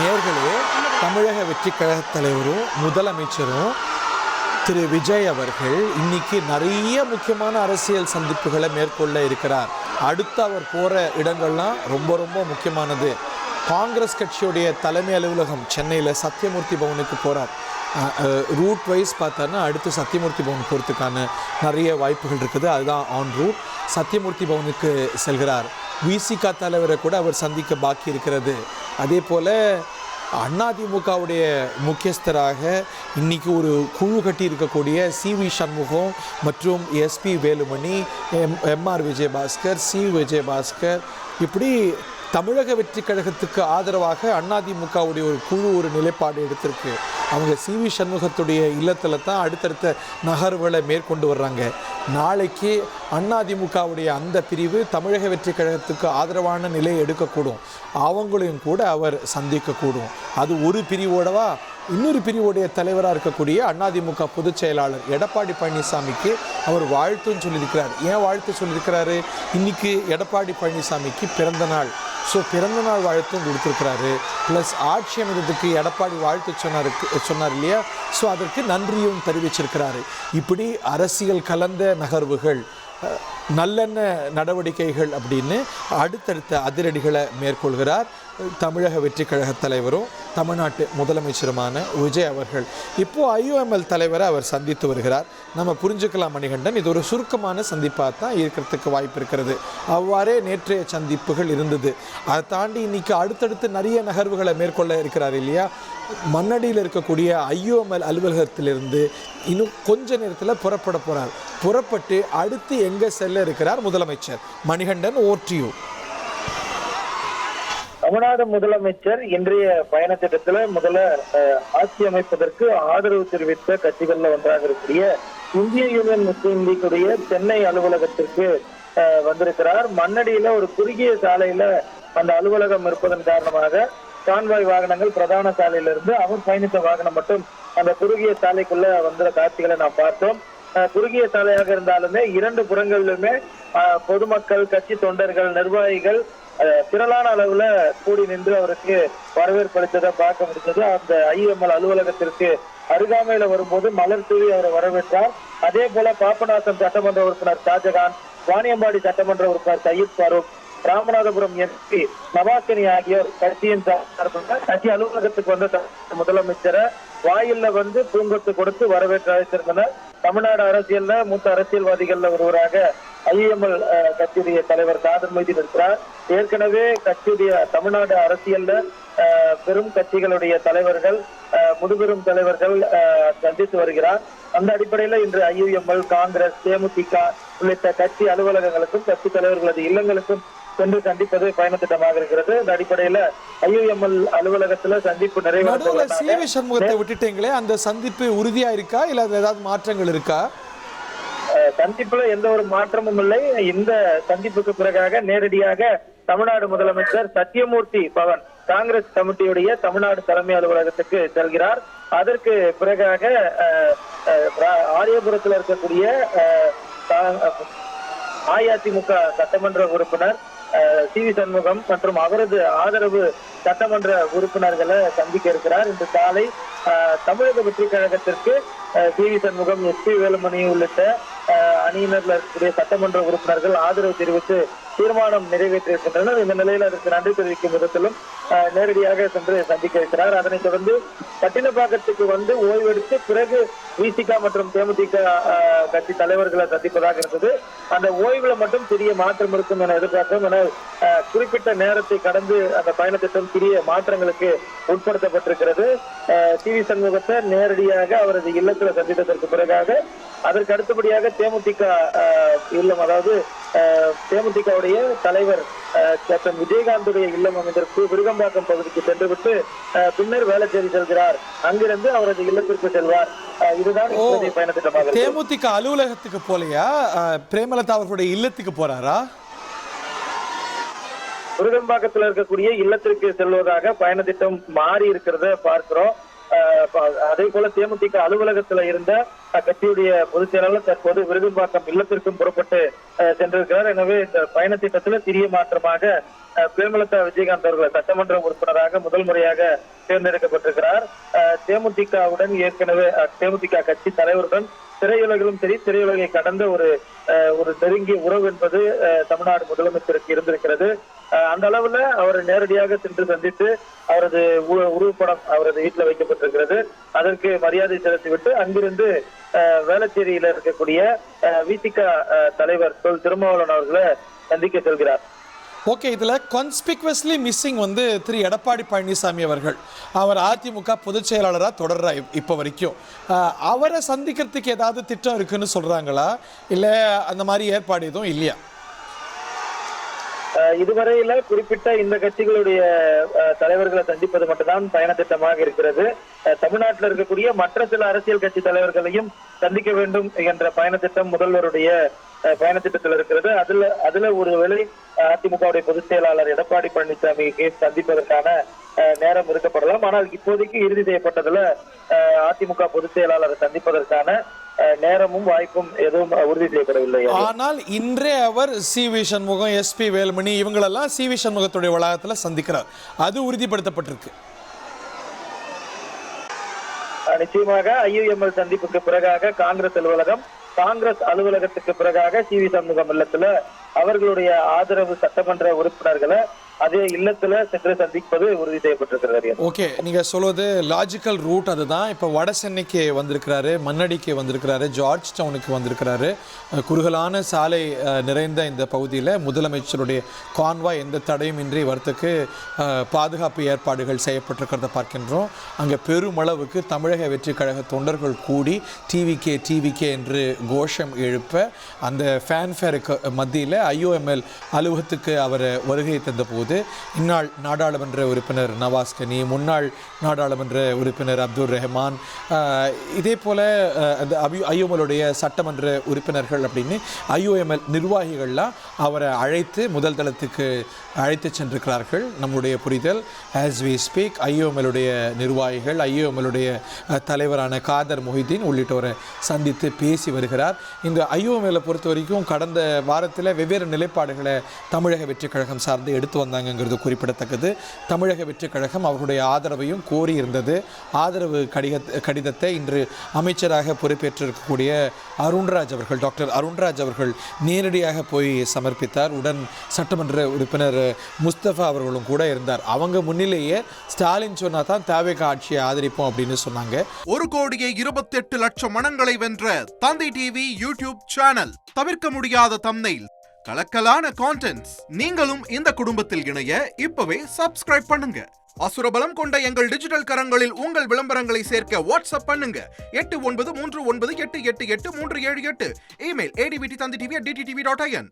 நேர்களே, தமிழக வெற்றி கழக தலைவரும் முதலமைச்சரும் திரு விஜய் அவர்கள் இன்னைக்கு நிறைய முக்கியமான அரசியல் சந்திப்புகளை மேற்கொள்ள இருக்கிறார். அடுத்து அவர் போகிற இடங்கள்லாம் ரொம்ப ரொம்ப முக்கியமானது. காங்கிரஸ் கட்சியுடைய தலைமை அலுவலகம் சென்னையில் சத்தியமூர்த்தி பவனுக்கு போகிறார். ரூட் வைஸ் பார்த்தோன்னா அடுத்து சத்தியமூர்த்தி பவன் போகிறதுக்கான நிறைய வாய்ப்புகள் இருக்குது. அதுதான் ஆன் ரூட். சத்தியமூர்த்தி பவனுக்கு செல்கிறார். விசிக தலைவரை கூட அவர் சந்திக்க பாக்கி இருக்கிறது. அதே போல் அதிமுகவுடைய முக்கியஸ்தராக இன்றைக்கி ஒரு குழு கட்டி இருக்கக்கூடிய சி.வி. சண்முகம் மற்றும் SP Velumani, MR. Vijayabaskar, C Vijayabaskar, இப்படி தமிழக வெற்றி கழகத்துக்கு ஆதரவாக அதிமுகவுடைய ஒரு குழு ஒரு நிலைப்பாடு எடுத்திருக்கு. அவங்க சி.வி. சண்முகத்துடைய இல்லத்தில் தான் அடுத்தடுத்த நகர்வுகளை மேற்கொண்டு வர்றாங்க. நாளைக்கு அதிமுகவுடைய அந்த பிரிவு தமிழக வெற்றி கழகத்துக்கு ஆதரவான நிலை எடுக்கக்கூடும். அவங்களையும் கூட அவர் சந்திக்கக்கூடும். அது ஒரு பிரிவோடவா இன்னொரு பிரிவுடைய தலைவராக இருக்கக்கூடிய அதிமுக பொதுச் செயலாளர் எடப்பாடி பழனிசாமிக்கு அவர் வாழ்த்துன்னு சொல்லியிருக்கிறார். ஏன் வாழ்த்து சொல்லியிருக்கிறாரு? இன்றைக்கி எடப்பாடி பழனிசாமிக்கு பிறந்த நாள். ஸோ பிறந்தநாள் வாழ்த்தும் கொடுத்துருக்கிறாரு. ப்ளஸ் ஆட்சி அமைந்ததுக்கு எடப்பாடி வாழ்த்து சொன்னார் இல்லையா? ஸோ அதற்கு நன்றியும் தெரிவிச்சிருக்கிறாரு. இப்படி அரசியல் கலந்த நகர்வுகள், நல்லெண்ண நடவடிக்கைகள் அப்படின்னு அடுத்தடுத்த அதிரடிகளை மேற்கொள்கிறார் தமிழக வெற்றி கழக தலைவரும் தமிழ்நாட்டு முதலமைச்சருமான விஜய் அவர்கள். இப்போது IOML தலைவரை அவர் சந்தித்து வருகிறார். நம்ம புரிஞ்சுக்கலாம் மணிகண்டன், இது ஒரு சுருக்கமான சந்திப்பாக தான் இருக்கிறதுக்கு வாய்ப்பு இருக்கிறது. அவ்வாறே நேற்றைய சந்திப்புகள் இருந்தது. அதை தாண்டி இன்றைக்கி அடுத்தடுத்து நிறைய நகர்வுகளை மேற்கொள்ள இருக்கிறார் இல்லையா? மண்ணடியில் இருக்கக்கூடிய IOML அலுவலகத்திலிருந்து இன்னும் கொஞ்ச நேரத்தில் புறப்பட போகிறார். புறப்பட்டு அடுத்து எங்கே செல்ல இருக்கிறார் முதலமைச்சர்? Manikandan, over to you. Tamil Nadu முதலமைச்சர் இன்றைய பயண திட்டத்துல முதல்ல ஆட்சி அமைப்பதற்கு ஆதரவு தெரிவித்த கட்சிகள்ல ஒன்றாக இருக்கக்கூடிய இந்திய யூனியன் முஸ்லீம் லீக்குடைய சென்னை அலுவலகத்திற்கு வந்திருக்கிறார். மண்ணடியில ஒரு குறுகிய சாலையில அந்த அலுவலகம் இருப்பதன் காரணமாக கான்வாய் வாகனங்கள் பிரதான சாலையிலிருந்து அவர் பயணித்த வாகனம் மட்டும் அந்த குறுகிய சாலைக்குள்ள வந்த காட்சிகளை நாம் பார்த்தோம். குறுகிய சாலையாக இருந்தாலுமே இரண்டு புறங்களிலுமே பொதுமக்கள், கட்சி தொண்டர்கள், நிர்வாகிகள் திரளான அளவுல கூடி நின்று அவருக்கு வரவேற்பு அளித்ததை பார்க்க முடிந்தது. அந்த IOML அலுவலகத்திற்கு அருகாமையில வரும்போது மலர் தூவி அவரை வரவேற்றார். அதே போல பாபநாசம் சட்டமன்ற உறுப்பினர் ஷாஜகான், வாணியம்பாடி சட்டமன்ற உறுப்பினர் சையத் ஃபாரூக், ராமநாதபுரம் MP நவாசினி ஆகியோர் கட்சியின் கட்சி அலுவலகத்துக்கு வந்த முதலமைச்சரை வாயில்ல வந்து பூங்கொத்து கொடுத்து வரவேற்று அழைத்திருந்தனர். தமிழ்நாடு அரசியல்ல மூத்த அரசியல்வாதிகள்ல ஒருவராக IOML கட்சியுடைய தலைவர் காதர் மொய்தீன் இருக்கிறார். ஏற்கனவே கட்சியுடைய தமிழ்நாடு அரசியல்ல பெரும் கட்சிகளுடைய தலைவர்கள், முதுபெரும் தலைவர்கள் சந்தித்து வருகிறார். அந்த அடிப்படையில இன்று IOML, காங்கிரஸ், தேமுதிக உள்ளிட்ட கட்சி அலுவலகங்களுக்கும் கட்சி தலைவர்களது இல்லங்களுக்கும் சென்று சந்திப்பது பயண திட்டமாக இருக்கிறது. இந்த அடிப்படையில IOML அலுவலகத்துல சந்திப்பு நிறைவேற்ற சி.வி. சண்முகத்தை விட்டுட்டீங்களே, அந்த சந்திப்பு உறுதியா இருக்கா இல்ல ஏதாவது மாற்றங்கள் இருக்கா? சந்திப்புல எந்த ஒரு மாற்றமும் இல்லை. இந்த சந்திப்புக்கு பிறகாக நேரடியாக தமிழ்நாடு முதலமைச்சர் சத்தியமூர்த்தி பவன் காங்கிரஸ் கமிட்டியுடைய தமிழ்நாடு தலைமை அலுவலகத்துக்கு செல்கிறார். அதற்கு பிறகாக ஆரியபுரத்தில் இருக்கக்கூடிய அஇஅதிமுக சட்டமன்ற உறுப்பினர் சி.வி. சண்முகம் மற்றும் அவரது ஆதரவு சட்டமன்ற உறுப்பினர்களை சந்திக்க இருக்கிறார். இன்று காலை தமிழக வெற்றி கழகத்திற்கு சி.வி. சண்முகம், எஸ்பி வேலுமணி உள்ளிட்ட அணியினர்ல இருக்கக்கூடிய சட்டமன்ற உறுப்பினர்கள் ஆதரவு தெரிவித்து தீர்மானம் நிறைவேற்றியிருக்கின்றனர். இந்த நிலையில் அதற்கு நன்றி தெரிவிக்கும் விதத்திலும் நேரடியாக சென்று சந்திக்க இருக்கிறார். அதனைத் தொடர்ந்து பட்டினப்பாக்கத்துக்கு வந்து ஓய்வெடுத்து பிறகு விசிக மற்றும் தேமுதிக கட்சி தலைவர்களை சந்திப்பதாக இருந்தது. அந்த ஓய்வுல மட்டும் சிறிய மாற்றம் இருக்கும் என எதிர்பார்த்தோம். என குறிப்பிட்ட நேரத்தை கடந்து அந்த பயண திட்டம் சிறிய மாற்றங்களுக்கு உட்படுத்தப்பட்டிருக்கிறது. சி.வி. சண்முகத்தை நேரடியாக அவரது இல்லத்தில் சந்தித்ததற்கு பிறகாக அதற்கு அடுத்தபடியாக தேமுதிக இல்லம், அதாவது தேமுதிகவுடைய தலைவர் கேப்டன் விஜயகாந்துடைய இல்லம் அமைந்திருக்கு விருகம்பாக்கம் பகுதிக்கு சென்றுவிட்டு பின்னர் வேளச்சேரி செல்கிறார். அங்கிருந்து அவரது இல்லத்திற்கு செல்வார். இதுதான் பயண திட்டமாக. தேமுதிக அலுவலகத்துக்கு போலையா, பிரேமலதா அவர்களுடைய இல்லத்துக்கு போறாரா? விருகம்பாக்கத்தில் இருக்கக்கூடிய இல்லத்திற்கு செல்வதாக பயண திட்டம் மாறி இருக்கிறத பார்க்கிறோம். அதே போல தேமுதிக அலுவலகத்துல இருந்த கட்சியுடைய பொதுச் செயலாளர் தற்போது விருதும்பாக்கம் இல்லத்திற்கும் புறப்பட்டு சென்றிருக்கிறார். எனவே இந்த பயண திட்டத்தில் சிறிய மாற்றமாக பிரேமலதா விஜயகாந்த் அவர்கள் சட்டமன்ற உறுப்பினராக முதல் முறையாக தேர்ந்தெடுக்கப்பட்டிருக்கிறார். தேமுதிகவுடன் ஏற்கனவே தேமுதிக கட்சி தலைவருடன் திரையுலகிலும் சரி, திரையுலகை கடந்த ஒரு நெருங்கிய உறவு என்பது தமிழ்நாடு முதலமைச்சருக்கு இருந்திருக்கிறது. அந்த அளவுல அவரை நேரடியாக சென்று சந்தித்து அவரது உருவப்படம் அவரது வீட்டில் வைக்கப்பட்டிருக்கிறது. அதற்கு மரியாதை செலுத்திவிட்டு அங்கிருந்து வேளச்சேரியில இருக்கக்கூடிய விசிக தலைவர் தொல் திருமாவளவன் அவர்களை சந்திக்க செல்கிறார். ஓகே, இதில் கான்ஸ்பிக்வஸ்லி மிஸ்ஸிங் வந்து திரு எடப்பாடி பழனிசாமி அவர்கள். அவர் அதிமுக பொதுச் செயலாளராக தொடர்றார் இப்போ வரைக்கும். அவரை சந்திக்கிறதுக்கு ஏதாவது திட்டம் இருக்குன்னு சொல்கிறாங்களா, இல்லை அந்த மாதிரி ஏற்பாடு எதுவும் இல்லையா? இதுவரையில குறிப்பிட்ட இந்த கட்சிகளுடைய தலைவர்களை சந்திப்பது மட்டும்தான் பயண திட்டமாக இருக்கிறது. தமிழ்நாட்டில் இருக்கக்கூடிய மற்ற சில அரசியல் கட்சி தலைவர்களையும் சந்திக்க வேண்டும் என்ற பயண திட்டம் முதல்வருடைய பயண திட்டத்தில் இருக்கிறது. அதுல ஒருவேளை அதிமுகவுடைய பொதுச் செயலாளர் எடப்பாடி பழனிசாமிக்கு சந்திப்பதற்கான நேரம் இருக்கப்படலாம். ஆனால் இப்போதைக்கு இறுதி செய்யப்பட்டதுல அதிமுக பொதுச் செயலாளரை சந்திப்பதற்கான நேரமும் வாய்ப்பும் எதுவும் உறுதி செய்யப்படவில்லை. ஆனால் இன்றே அவர் சி.வி. சண்முகம், எஸ்.பி. வேலுமணி இவங்களெல்லாம் சி.வி. சண்முகத்துடைய வளாகத்தில் சந்திக்கிறார். அது உறுதிப்படுத்தப்பட்டிருக்கு. நிச்சயமாக IUML சந்திப்புக்கு பிறகாக காங்கிரஸ் அலுவலகத்துக்கு பிறகாக சி.வி. சண்முகம் இல்லத்துல அவர்களுடைய ஆதரவு சட்டமன்ற உறுப்பினர்களை அதே இல்லத்துல சென்று சந்திப்பது உறுதி செய்யப்பட்டிருக்கிறது. ஓகே, நீங்க சொல்வது லாஜிக்கல் ரூட் அதுதான். இப்போ வட சென்னைக்கு வந்திருக்கிறாரு, மண்ணடிக்கு வந்திருக்கிறாரு, ஜார்ஜ் டவுனுக்கு வந்திருக்கிறாரு. குறுகலான சாலை நிறைந்த இந்த பகுதியில் முதலமைச்சருடைய கான்வாய் எந்த தடையும் இன்றி வரத்துக்கு பாதுகாப்பு ஏற்பாடுகள் செய்யப்பட்டிருக்கிறத பார்க்கின்றோம். அங்கே பெருமளவுக்கு தமிழக வெற்றி கழக தொண்டர்கள் கூடி டிவிகே என்று கோஷம் எழுப்ப அந்த ஃபேன்ஃபேருக்கு மத்தியில் IOML அலுவலகத்துக்கு அவர் வருகை தந்த போது இந்நாள் நாடாளுமன்ற உறுப்பினர் நவாஸ் கனி, முன்னாள் நாடாளுமன்ற உறுப்பினர் அப்துல் ரஹ்மான், இதே போல் அந்த IOMLுடைய சட்டமன்ற உறுப்பினர்கள் அப்படின்னு IOML நிர்வாகிகள்லாம் அவரை அழைத்து முதல் தளத்துக்கு அழைத்து சென்றிருக்கிறார்கள். நம்முடைய புரிதல் ஆஸ் வி ஸ்பீக் IOMLுடைய நிர்வாகிகள், IOMLுடைய தலைவரான காதர் மொஹிதீன் உள்ளிட்டோரை சந்தித்து பேசி வருகிறார். இந்த IOMLை பொறுத்த வரைக்கும் கடந்த வாரத்தில் வெவ்வேறு நிலைப்பாடுகளை தமிழக வெற்றிக் கழகம் சார்ந்து எடுத்து வந்தாங்கிறது குறிப்பிடத்தக்கது. தமிழக வெற்றிக் கழகம் அவர்களுடைய ஆதரவையும் கோரி இருந்தது. ஆதரவு கடிதத்தை இன்று அமைச்சராக பொறுப்பேற்றிருக்கக்கூடிய டாக்டர் அருண்ராஜ் அவர்கள் நேரடியாக போய் சமர்ப்பித்தார். உடன் சட்டமன்ற உறுப்பினர் முஸ்தபா அவர்களும் கூட இருந்தார். அவங்க முன்னிலேயே ஸ்டாலின் சொன்னா தான் தாவேகா ஆட்சியை ஆதரிப்போம் அப்படின்னு சொன்னாங்க. 1,28,00,000 மனங்களை வென்ற தந்தி டிவி யூடியூப் சேனல். தவிர்க்க முடியாத தம்ப்நெயில், கலக்கலான கான்டென்ட்ஸ். நீங்களும் இந்த குடும்பத்தில் இணைய இப்பவே சப்ஸ்கிரைப் பண்ணுங்க. அசுரபலம் கொண்ட எங்கள் டிஜிட்டல் கரங்களில் உங்கள் விளம்பரங்களை சேர்க்க வாட்ஸ்அப் பண்ணுங்க. 8939888838. Email advttv@dttv.in.